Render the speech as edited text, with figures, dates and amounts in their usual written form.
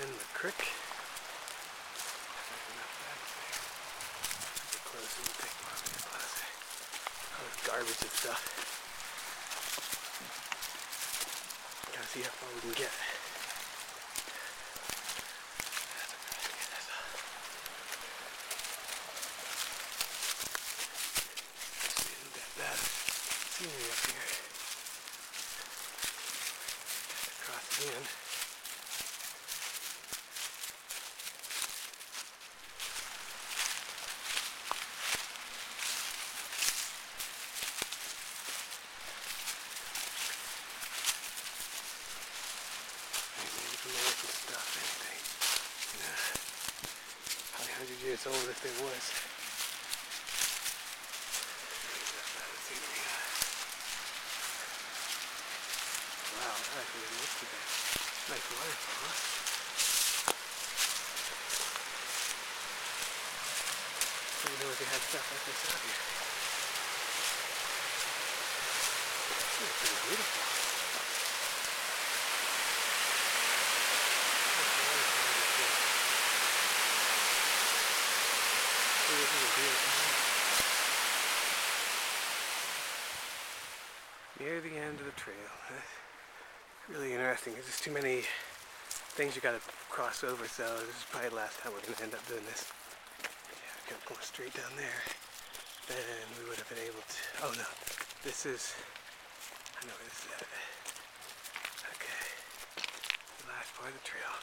in the creek. Super close and take one of these classes. All this garbage and stuff. Gotta see how far we can get. Actually, isn't that bad scenery up here. Across again. Stuff, anything. Yeah. How many 100 years old if there was? Wow, that actually didn't look too bad. Nice waterfall, huh? I didn't know if they had stuff like this out here. This is pretty beautiful. Near the end of the trail. Really interesting. There's just too many things you gotta cross over, so this is probably the last time we're gonna end up doing this. Yeah, I kept going straight down there. Then we would have been able to. Oh no. This is. I know where this is at. Okay. The last part of the trail.